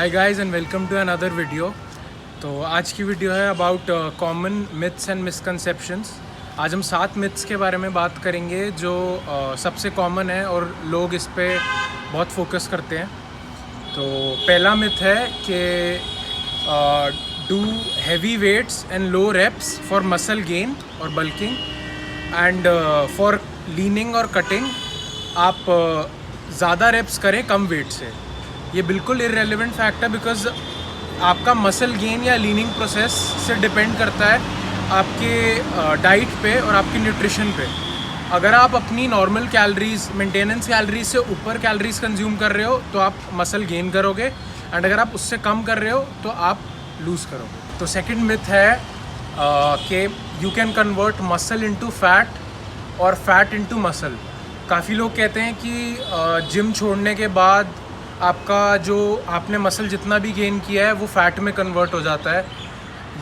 Hi guys and welcome to another video. तो आज की वीडियो है about common myths and misconceptions. आज हम 7 मिथ्स के बारे में बात करेंगे जो सबसे कॉमन है और लोग इस पे बहुत फोकस करते हैं। तो पहला मिथ है कि do heavy weights and low reps for muscle gain और बल्किंग एंड फॉर लीनिंग और कटिंग आप ज़्यादा रेप्स करें कम वेट से। ये बिल्कुल इररेलेवेंट फैक्ट है बिकॉज आपका मसल गेन या लीनिंग प्रोसेस से डिपेंड करता है आपके डाइट पे और आपके न्यूट्रिशन पे। अगर आप अपनी नॉर्मल कैलोरीज मेंटेनेंस कैलोरीज से ऊपर कैलोरीज कंज्यूम कर रहे हो तो आप मसल गेन करोगे एंड अगर आप उससे कम कर रहे हो तो आप लूज़ करोगे। तो सेकंड मिथ है कि you can convert muscle into fat और फैट इनटू मसल। काफ़ी लोग कहते हैं कि जिम छोड़ने के बाद आपका जो आपने मसल जितना भी गेन किया है वो फ़ैट में कन्वर्ट हो जाता है,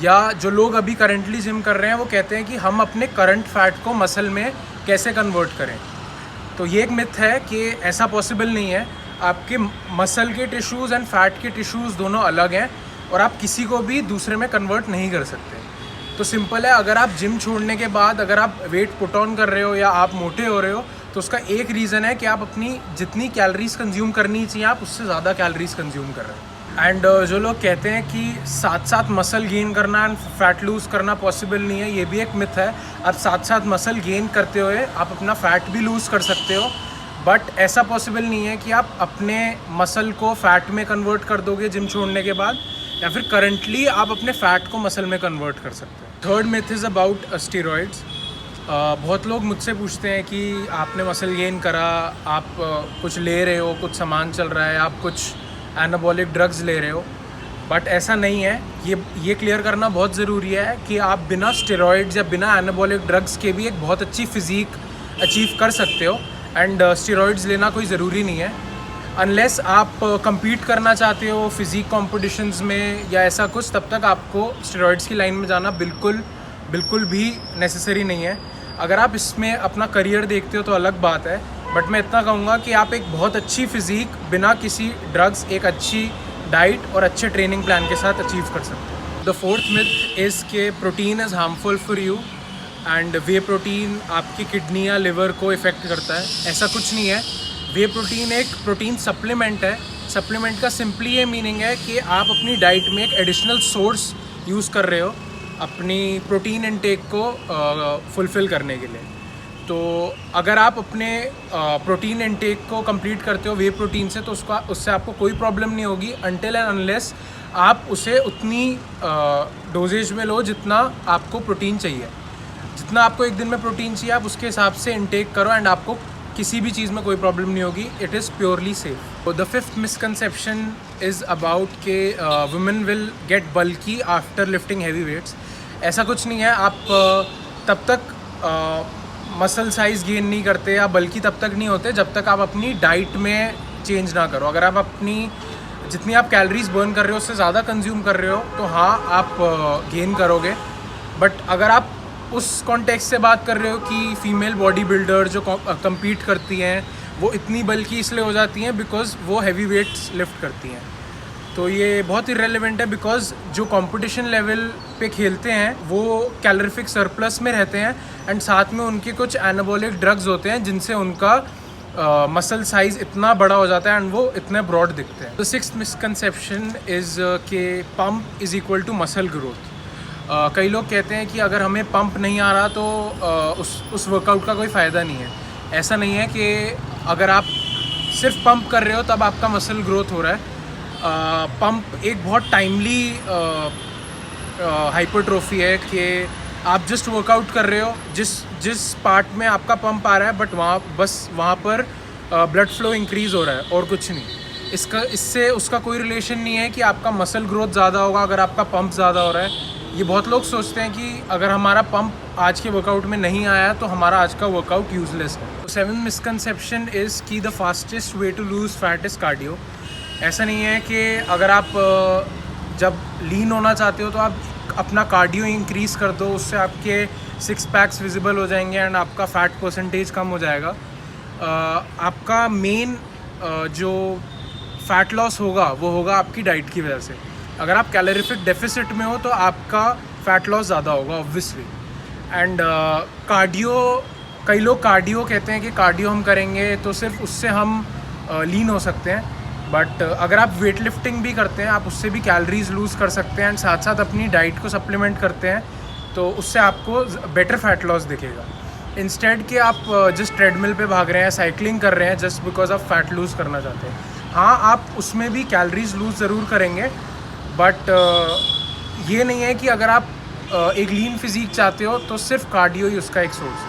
या जो लोग अभी करंटली जिम कर रहे हैं वो कहते हैं कि हम अपने करंट फैट को मसल में कैसे कन्वर्ट करें। तो ये एक मिथ है कि ऐसा पॉसिबल नहीं है। आपके मसल के टिश्यूज़ एंड फैट के टिश्यूज़ दोनों अलग हैं और आप किसी को भी दूसरे में कन्वर्ट नहीं कर सकते। तो सिंपल है, अगर आप जिम छोड़ने के बाद अगर आप वेट पुट ऑन कर रहे हो या आप मोटे हो रहे हो तो उसका एक रीज़न है कि आप अपनी जितनी कैलोरीज कंज्यूम करनी चाहिए आप उससे ज़्यादा कैलोरीज कंज्यूम कर रहे हो। एंड जो लोग कहते हैं कि साथ साथ मसल गेन करना एंड फैट लूज़ करना पॉसिबल नहीं है, ये भी एक मिथ है। आप साथ साथ मसल गेन करते हुए आप अपना फ़ैट भी लूज़ कर सकते हो, बट ऐसा पॉसिबल नहीं है कि आप अपने मसल को फ़ैट में कन्वर्ट कर दोगे जिम छोड़ने के बाद, या फिर करंटली आप अपने फ़ैट को मसल में कन्वर्ट कर सकते हो। Third myth is about steroids. बहुत लोग मुझसे पूछते हैं कि आपने मसल गेन करा, आप कुछ ले रहे हो, कुछ सामान चल रहा है, आप कुछ एनाबॉलिक ड्रग्स ले रहे हो, बट ऐसा नहीं है। ये क्लियर करना बहुत ज़रूरी है कि आप बिना स्टेरॉइड्स या बिना एनाबॉलिक ड्रग्स के भी एक बहुत अच्छी फ़िज़ीक अचीव कर सकते हो एंड स्टेरॉइड्स लेना कोई ज़रूरी नहीं है। अनलेस आप compete करना चाहते हो फ़िज़ीक कॉम्पिटिशन्स में या ऐसा कुछ, तब तक आपको स्टेरॉइड्स की लाइन में जाना बिल्कुल भी नेसेसरी नहीं है। अगर आप इसमें अपना करियर देखते हो तो अलग बात है, बट मैं इतना कहूँगा कि आप एक बहुत अच्छी फ़िज़ीक बिना किसी ड्रग्स, एक अच्छी डाइट और अच्छे ट्रेनिंग प्लान के साथ अचीव कर सकते हो। द फोर्थ मिथ इज़ के protein is harmful for you and way protein आपकी किडनी या लिवर को इफ़ेक्ट करता है। ऐसा कुछ नहीं है। वे प्रोटीन एक प्रोटीन सप्लीमेंट है। सप्लीमेंट का सिंपली ये मीनिंग है कि आप अपनी डाइट में एक एडिशनल सोर्स यूज़ कर रहे हो अपनी प्रोटीन इनटेक को फुलफ़िल करने के लिए। तो अगर आप अपने प्रोटीन इनटेक को कंप्लीट करते हो वे प्रोटीन से तो उससे आपको कोई प्रॉब्लम नहीं होगी अनटिल एंड अनलेस आप उसे उतनी डोजेज में लो जितना आपको प्रोटीन चाहिए। जितना आपको एक दिन में प्रोटीन चाहिए आप उसके हिसाब से इनटेक करो एंड आपको किसी भी चीज़ में कोई प्रॉब्लम नहीं होगी। It is purely safe. The fifth misconception is about के women will get bulky after lifting heavy weights. ऐसा कुछ नहीं है। आप तब तक मसल साइज़ गेन नहीं करते या बल्कि तब तक नहीं होते जब तक आप अपनी डाइट में चेंज ना करो। अगर आप अपनी जितनी आप कैलोरीज बर्न कर रहे हो उससे ज़्यादा कंज्यूम कर रहे हो तो हाँ आप गेन करोगे, बट अगर आप उस कॉन्टेक्स्ट से बात कर रहे हो कि फ़ीमेल बॉडी बिल्डर जो compete करती हैं वो इतनी बल्कि इसलिए हो जाती हैं बिकॉज़ वो हैवी वेट्स लिफ्ट करती हैं, तो ये बहुत इररेलेवेंट है। बिकॉज़ जो कंपटीशन लेवल पे खेलते हैं वो कैलोरीफिक सरप्लस में रहते हैं एंड साथ में उनके कुछ एनाबॉलिक ड्रग्स होते हैं जिनसे उनका मसल साइज़ इतना बड़ा हो जाता है एंड वो इतने ब्रॉड दिखते हैं। द सिक्स्थ मिसकंसेप्शन इज़ के pump is equal to muscle growth. कई लोग कहते हैं कि अगर हमें पंप नहीं आ रहा तो उस वर्कआउट का कोई फ़ायदा नहीं है। ऐसा नहीं है कि अगर आप सिर्फ पंप कर रहे हो तब आपका मसल ग्रोथ हो रहा है। पंप एक बहुत टाइमली हाइपरट्रोफी है कि आप जस्ट वर्कआउट कर रहे हो जिस पार्ट में आपका पंप आ रहा है, बट वहाँ पर ब्लड फ्लो इंक्रीज़ हो रहा है और कुछ नहीं। इससे उसका कोई रिलेशन नहीं है कि आपका मसल ग्रोथ ज़्यादा होगा अगर आपका पंप ज़्यादा हो रहा है। ये बहुत लोग सोचते हैं कि अगर हमारा पंप आज के वर्कआउट में नहीं आया तो हमारा आज का वर्कआउट यूजलेस है। सेवेंथ मिसकंसेप्शन इज़ कि the fastest way to lose fat is cardio. ऐसा नहीं है कि अगर आप जब लीन होना चाहते हो तो आप अपना कार्डियो इंक्रीज़ कर दो, उससे आपके 6 पैक्स विजिबल हो जाएंगे एंड आपका फ़ैट परसेंटेज कम हो जाएगा। आपका मेन जो फैट लॉस होगा वो होगा आपकी डाइट की वजह से। अगर आप कैलोरीफिक डेफिसिट में हो तो आपका फ़ैट लॉस ज़्यादा होगा ऑब्वियसली। एंड कार्डियो, कई लोग कार्डियो कहते हैं कि कार्डियो हम करेंगे तो सिर्फ उससे हम लीन हो सकते हैं, बट अगर आप वेट लिफ्टिंग भी करते हैं आप उससे भी कैलोरीज लूज़ कर सकते हैं एंड साथ साथ अपनी डाइट को सप्लीमेंट करते हैं तो उससे आपको बेटर फैट लॉस दिखेगा। इंस्टेड कि आप जस्ट ट्रेडमिल पे भाग रहे हैं, साइकिलिंग कर रहे हैं जस्ट बिकॉज आप फैट लूज़ करना चाहते हैं। हाँ, आप उसमें भी कैलोरीज लूज़ ज़रूर करेंगे, बट ये नहीं है कि अगर आप एक लीन फिजिक चाहते हो तो सिर्फ कार्डियो ही उसका एक सोर्स है।